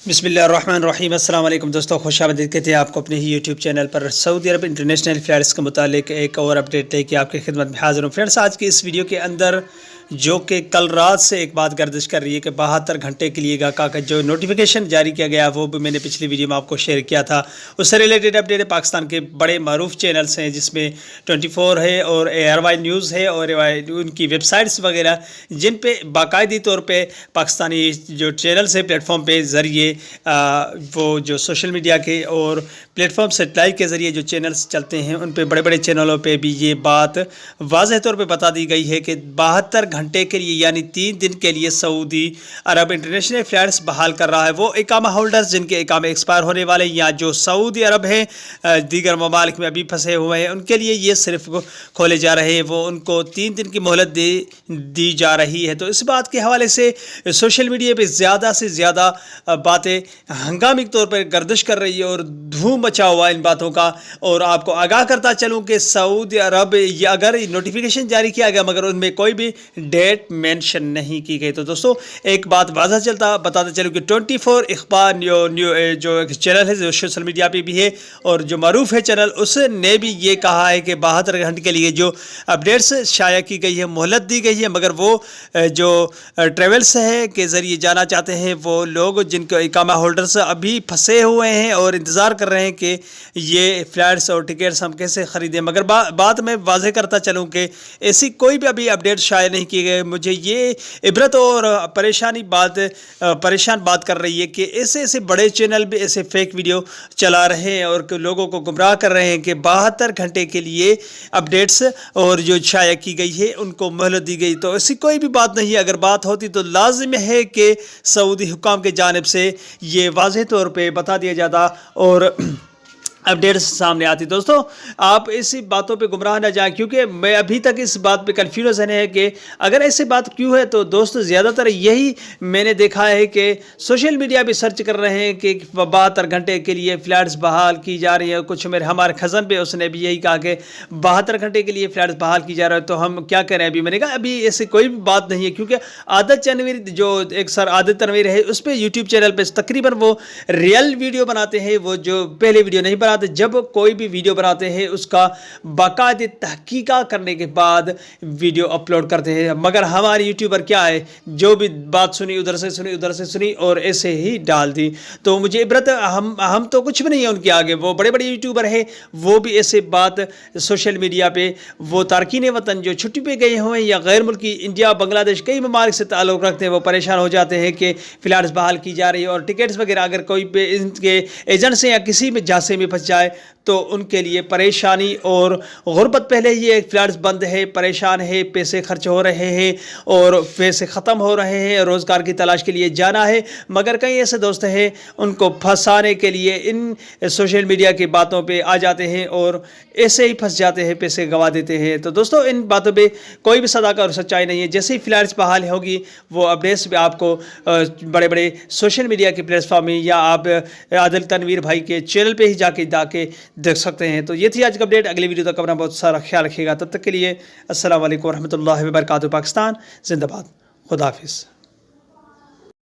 बिस्मिल्लाहिर्रहमानिर्रहीम। अस्सलाम वालेकुम दोस्तों, खुश आमदीद कहते हैं आपको अपने ही यूट्यूब चैनल पर। सऊदी अरब इंटरनेशनल फ़्लाइट्स के मुतालिक एक और अपडेट लेके आपकी खिदमत में हाज़िर हूँ। फ्रेंड्स, आज की इस वीडियो के अंदर जो कि कल रात से एक बात गर्दिश कर रही है कि 72 घंटे के लिए का जो नोटिफिकेशन जारी किया गया वो भी मैंने पिछली वीडियो में आपको शेयर किया था। उससे रिलेटेड अपडेट है। पाकिस्तान के बड़े मरूफ चैनल्स हैं जिसमें 24 है और ARY न्यूज़ है और उनकी वेबसाइट्स वगैरह, जिन पे बाकायदी तौर पे पाकिस्तानी जो चैनल्स है प्लेटफॉर्म पे ज़रिए वो जो सोशल मीडिया के और प्लेटफॉर्म सेटेलाइट के ज़रिए जो चैनल्स चलते हैं उन पे बड़े बड़े चैनलों पे भी ये बात वाज़ह तौर पे बता दी गई है कि 72 घंटे के लिए यानी 3 दिन के लिए सऊदी अरब इंटरनेशनल फ़्लाइट्स बहाल कर रहा है। वो इकामा होल्डर्स जिनके इकामे एक्सपायर होने वाले या जो सऊदी अरब है दीगर ममालिक में अभी फंसे हुए हैं उनके लिए ये सिर्फ खोले जा रहे हैं। वो उनको 3 दिन की मोहलत दी जा रही है। तो इस बात के हवाले से सोशल मीडिया पर ज़्यादा से ज़्यादा बातें हंगामी तौर पर गर्दिश कर रही है और धूम मचा हुआ इन बातों का। और आपको आगाह करता चलूँ कि सऊदी अरब या अगर नोटिफिकेशन जारी किया गया मगर उनमें कोई भी डेट मेंशन नहीं की गई। तो दोस्तों एक बात वाज़ह बताते चलूँ कि 24 इखबार जो एक चैनल है जो सोशल मीडिया पे भी है और जो मरूफ है चैनल, उसने भी ये कहा है कि 72 घंटे के लिए जो अपडेट्स शाया की गई है, मोहलत दी गई है, मगर वो जो ट्रेवल्स है के ज़रिए जाना चाहते हैं वो लोग जिनके इकामा होल्डर्स अभी फंसे हुए हैं और इंतज़ार कर रहे हैं कि ये फ़्लाइट्स और टिकट्स हम कैसे ख़रीदें। मगर बात मैं वाज़ह करता चलूँ कि ऐसी कोई भी अभी अपडेट शाया नहीं किए गए। मुझे ये इबरत और परेशान बात कर रही है कि ऐसे बड़े चैनल भी ऐसे फेक वीडियो चला रहे हैं और लोगों को गुमराह कर रहे हैं कि 72 घंटे के लिए अपडेट्स और जो शाया की गई है उनको मोहलत दी गई। तो ऐसी कोई भी बात नहीं है। अगर बात होती तो लाजिम है कि सऊदी हुकाम के जानिब से ये वाज़ेह तौर पे बता दिया जाता और अपडेट्स सामने आती। दोस्तों आप ऐसी बातों पे गुमराह ना जाएं, क्योंकि मैं अभी तक इस बात पे कन्फ्यूजन है कि अगर ऐसी बात क्यों है। तो दोस्तों ज़्यादातर यही मैंने देखा है कि सोशल मीडिया भी सर्च कर रहे हैं कि 72 घंटे के लिए फ़्लाइट्स बहाल की जा रही है। कुछ हमारे खज़न पे उसने भी यही कहा कि 72 घंटे के लिए फ़्लाइट्स बहाल की जा रहा है। तो हम क्या करें? अभी मैंने कहा अभी ऐसी कोई भी बात नहीं है, क्योंकि आदत तनवीर जो एक सर आदत तनवीर है उस पर यूट्यूब चैनल पर तकरीबन वो रियल वीडियो बनाते हैं। वो जो पहले वीडियो नहीं बनाते, जब कोई भी वीडियो बनाते हैं उसका बाकायदे तहकीका करने के बाद वीडियो अपलोड करते हैं। मगर हमारे यूट्यूबर क्या है, जो भी बात सुनी उधर से सुनी और ऐसे ही डाल दी। तो मुझे इबरत, हम तो कुछ भी नहीं है उनके आगे। वो बड़े बड़े यूट्यूबर हैं, वो भी ऐसे बात सोशल मीडिया पे वो तारकीन वतन जो छुट्टी पे गए हुए हैं या गैर मुल्की इंडिया बांग्लादेश कई ममालिक से ताल्लुक़ रखते हैं, वो परेशान हो जाते हैं कि फ़्लाइट्स बहाल की जा रही है और टिकट्स वगैरह अगर कोई पे इनके एजेंट से या किसी में झांसे में फंस जाए तो उनके लिए परेशानी और गुर्बत। पहले ही एक फ़्लाइट्स बंद है, परेशान है, पैसे खर्च हो रहे हैं और पैसे ख़त्म हो रहे हैं, रोज़गार की तलाश के लिए जाना है। मगर कई ऐसे दोस्त हैं उनको फंसाने के लिए इन सोशल मीडिया की बातों पे आ जाते हैं और ऐसे ही फंस जाते हैं, पैसे गंवा देते हैं। तो दोस्तों इन बातों पे कोई भी सदाकत और सच्चाई नहीं है। जैसे ही फ़्लाइट्स बहाल होगी वो अपडेट्स भी आपको बड़े बड़े सोशल मीडिया के प्लेटफॉर्म में या आप आदिल तनवीर भाई के चैनल पर ही जाके देख सकते हैं। तो ये थी आज का अपडेट। अगली वीडियो तक अपना बहुत सारा ख्याल रखिएगा। तब तक के लिए अस्सलाम वालेकुम रहमतुल्लाहि व बरकातहू। पाकिस्तान जिंदाबाद। खुदा हाफिज़।